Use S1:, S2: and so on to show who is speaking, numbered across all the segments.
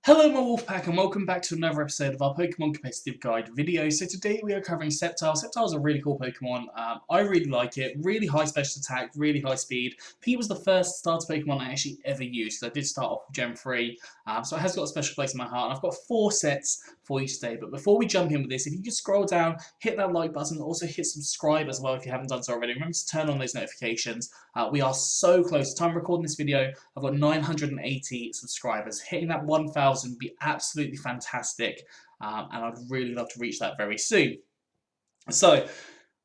S1: Hello my Wolfpack and welcome back to another episode of our Pokemon Competitive Guide video. So today we are covering Sceptile. Sceptile is a really cool Pokemon. I really like it. Really high special attack, really high speed. Pete was the first starter Pokemon I actually ever used. I did start off with Gen 3, so it has got a special place in my heart. And I've got 4 sets for you today. But before we jump in with this, if you could scroll down, hit that like button, also hit subscribe as well if you haven't done so already. Remember to turn on those notifications. We are so close. Time recording this video, I've got 980 subscribers. Hitting that 1,000 would be absolutely fantastic, and I'd really love to reach that very soon. So,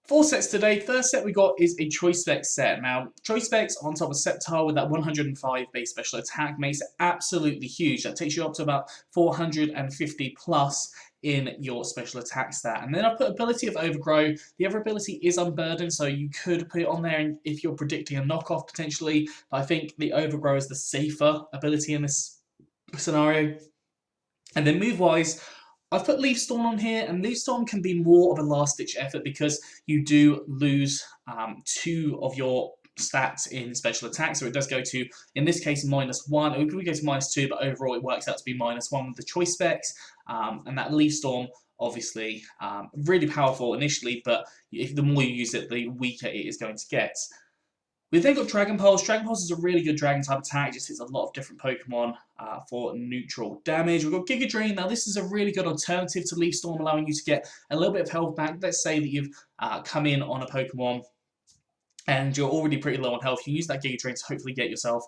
S1: 4 sets today. First set we got is a Choice Specs set. Now, Choice Specs on top of Sceptile with that 105 base special attack makes it absolutely huge. That takes you up to about 450 plus in your special attack stat. And then I put Ability of Overgrow. The other ability is Unburdened, so you could put it on there if you're predicting a knockoff potentially. But I think the Overgrow is the safer ability in this scenario. And then move-wise, I've put Leaf Storm on here, and Leaf Storm can be more of a last-ditch effort because you do lose 2 of your stats in special attack, so it does go to, in this case, -1. It could go to -2, but overall it works out to be -1 with the Choice Specs, and that Leaf Storm, obviously, really powerful initially, but the more you use it, the weaker it is going to get. We've then got Dragon Pulse. Dragon Pulse is a really good Dragon type attack. It just hits a lot of different Pokemon for neutral damage. We've got Giga Drain. Now this is a really good alternative to Leaf Storm, allowing you to get a little bit of health back. Let's say that you've come in on a Pokemon and you're already pretty low on health. You use that Giga Drain to hopefully get yourself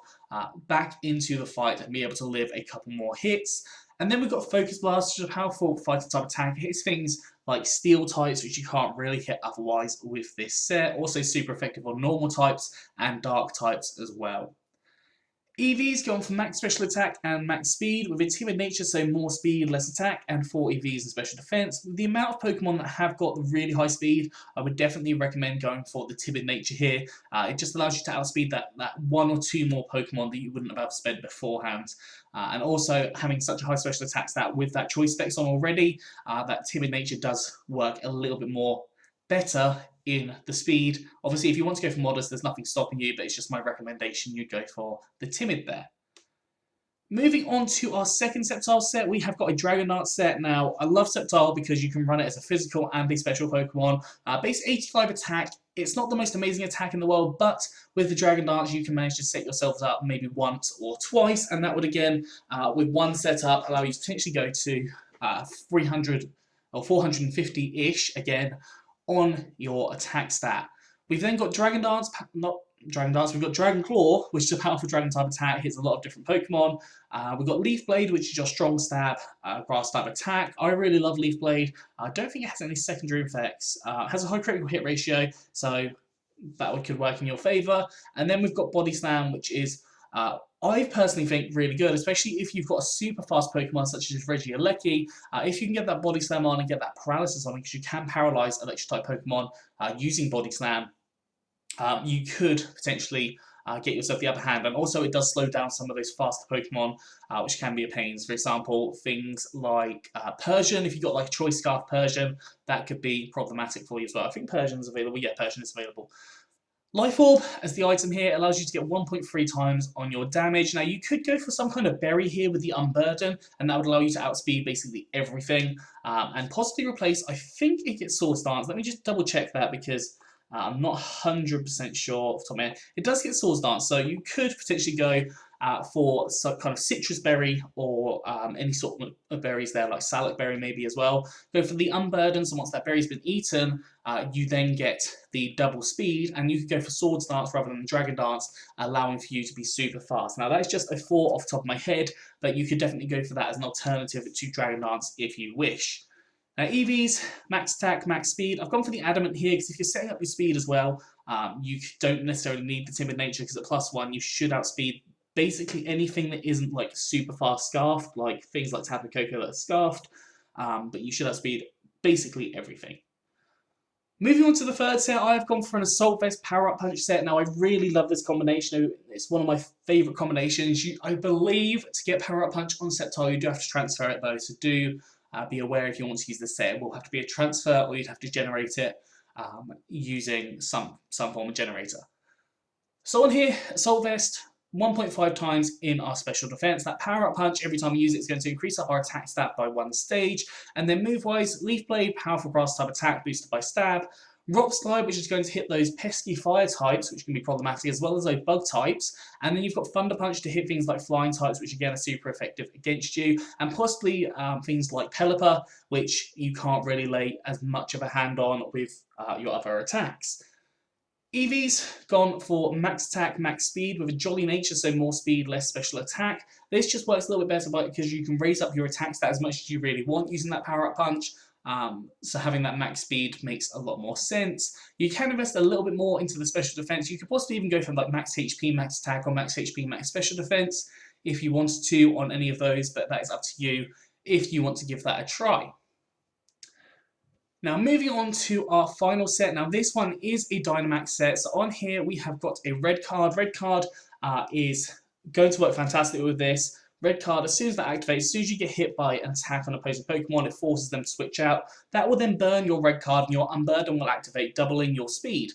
S1: back into the fight and be able to live a couple more hits. And then we've got Focus Blast, which is a powerful fighter type attack. It hits things like Steel types, which you can't really hit otherwise with this set. Also super effective on normal types and dark types as well. EVs go on for max special attack and max speed, with its timid nature, so more speed, less attack, and 4 EVs and special defense. With the amount of Pokemon that have got the really high speed, I would definitely recommend going for the timid nature here. It just allows you to outspeed that 1 or 2 more Pokemon that you wouldn't have spent beforehand. And also having such a high special attack stat with that Choice Specs on already, that timid nature does work a little bit more better in the speed. Obviously, if you want to go for modest, there's nothing stopping you, but it's just my recommendation you'd go for the timid there. Moving on to our second Sceptile set, we have got a Dragon Dance set. Now, I love Sceptile because you can run it as a physical and a special Pokemon. Base 85 attack. It's not the most amazing attack in the world, but with the Dragon Dance, you can manage to set yourselves up maybe once or twice, and that would, again, with one setup, allow you to potentially go to 300 or 450-ish, again, on your attack stat. We've then got Dragon Dance, not Dragon Dance, we've got Dragon Claw, which is a powerful Dragon type attack, hits a lot of different Pokemon. We've got Leaf Blade, which is your strong stab, grass type attack. I really love Leaf Blade. I don't think it has any secondary effects. It has a high critical hit ratio, so that could work in your favour. And then we've got Body Slam, which is I personally think really good, especially if you've got a super fast Pokemon such as Regieleki. If you can get that Body Slam on and get that paralysis on, because you can paralyze electric type Pokemon using Body Slam, you could potentially get yourself the upper hand. And also it does slow down some of those faster Pokemon, which can be a pain. For example, things like Persian. If you've got like Choice Scarf Persian, that could be problematic for you as well. I think Persian's available. Yeah, Persian is available. Life Orb, as the item here, allows you to get 1.3 times on your damage. Now, you could go for some kind of berry here with the Unburden, and that would allow you to outspeed basically everything, and possibly replace, I think it gets Sword Dance. Let me just double check that because I'm not 100% sure off the top of my head. It does get Sword Dance, so you could potentially go for some kind of citrus berry or any sort of berries there, like Salak berry maybe as well. Go for the Unburden, so once that berry's been eaten, you then get the double speed, and you could go for Sword Dance rather than Dragon Dance, allowing for you to be super fast. Now that is just a thought off the top of my head, but you could definitely go for that as an alternative to Dragon Dance if you wish. Now EVs, max attack, max speed. I've gone for the Adamant here because if you're setting up your speed as well, you don't necessarily need the Timid Nature because at +1 you should outspeed basically anything that isn't like super fast scarfed, like things like Tapu Koko that are scarfed, but you should outspeed basically everything. Moving on to the third set, I've gone for an Assault Vest Power Up Punch set. Now, I really love this combination. It's one of my favourite combinations. I believe to get Power Up Punch on Sceptile, you do have to transfer it though, so do be aware if you want to use this set. It will have to be a transfer, or you'd have to generate it using some form of generator. So on here, Assault Vest, 1.5 times in our special defense. That power up punch, every time we use it, is going to increase up our attack stat by 1 stage. And then move wise, Leaf Blade, powerful grass type attack boosted by stab. Rock Slide, which is going to hit those pesky fire types, which can be problematic, as well as those bug types. And then you've got Thunder Punch to hit things like flying types, which again are super effective against you. And possibly things like Pelipper, which you can't really lay as much of a hand on with your other attacks. Eevee's gone for max attack, max speed with a jolly nature, so more speed, less special attack. This just works a little bit better because you can raise up your attack stat as much as you really want using that power up punch. So having that max speed makes a lot more sense. You can invest a little bit more into the special defense. You could possibly even go from like max HP, max attack, or max HP, max special defense if you wanted to on any of those, but that is up to you if you want to give that a try. Now moving on to our final set. Now this one is a Dynamax set. So on here we have got a red card. Red card is going to work fantastically with this. Red card, as soon as that activates, as soon as you get hit by an attack on opposing Pokemon, it forces them to switch out. That will then burn your red card and your Unburden will activate, doubling your speed.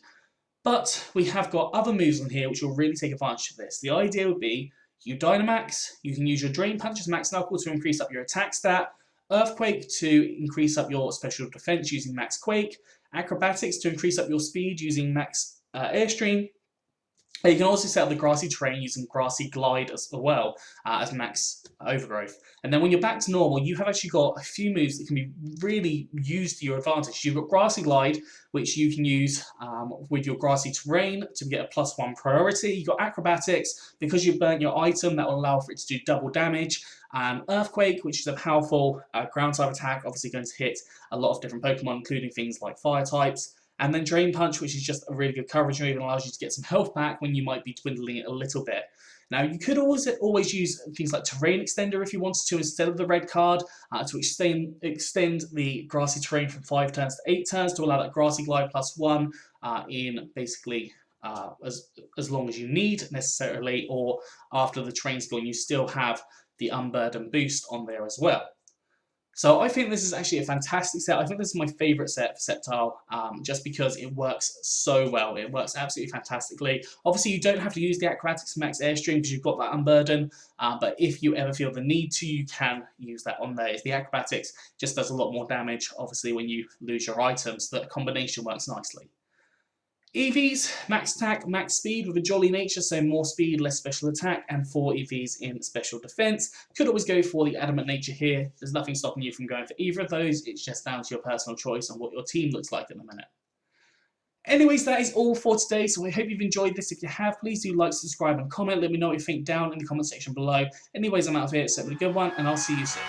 S1: But we have got other moves on here which will really take advantage of this. The idea would be, you Dynamax, you can use your Drain Punch as Max Knuckle to increase up your attack stat, Earthquake to increase up your special defense using Max Quake, Acrobatics to increase up your speed using Max Airstream. You can also set up the Grassy Terrain using Grassy Glide as well as Max Overgrowth. And then when you're back to normal, you have actually got a few moves that can be really used to your advantage. You've got Grassy Glide, which you can use with your Grassy Terrain to get a +1 priority. You've got Acrobatics, because you've burnt your item, that will allow for it to do double damage. Earthquake, which is a powerful ground type attack, obviously going to hit a lot of different Pokemon, including things like fire types. And then Drain Punch, which is just a really good coverage move and allows you to get some health back when you might be dwindling it a little bit. Now, you could always use things like Terrain Extender if you wanted to instead of the red card to extend the Grassy Terrain from 5 turns to 8 turns to allow that Grassy Glide +1 in basically as long as you need necessarily, or after the terrain's gone, you still have the Unburden boost on there as well. So I think this is actually a fantastic set. I think this is my favourite set for Sceptile, just because it works so well. It works absolutely fantastically. Obviously, you don't have to use the Acrobatics Max Airstream because you've got that Unburden, but if you ever feel the need to, you can use that on there. The Acrobatics just does a lot more damage, obviously, when you lose your items, so that combination works nicely. Eevee's max attack, max speed with a jolly nature, so more speed, less special attack, and 4 Eevees in special defense. Could always go for the adamant nature here. There's nothing stopping you from going for either of those. It's just down to your personal choice and what your team looks like at the minute. Anyways, that is all for today, so I hope you've enjoyed this. If you have, please do like, subscribe, and comment. Let me know what you think down in the comment section below. Anyways, I'm out of here, so have a good one, and I'll see you soon.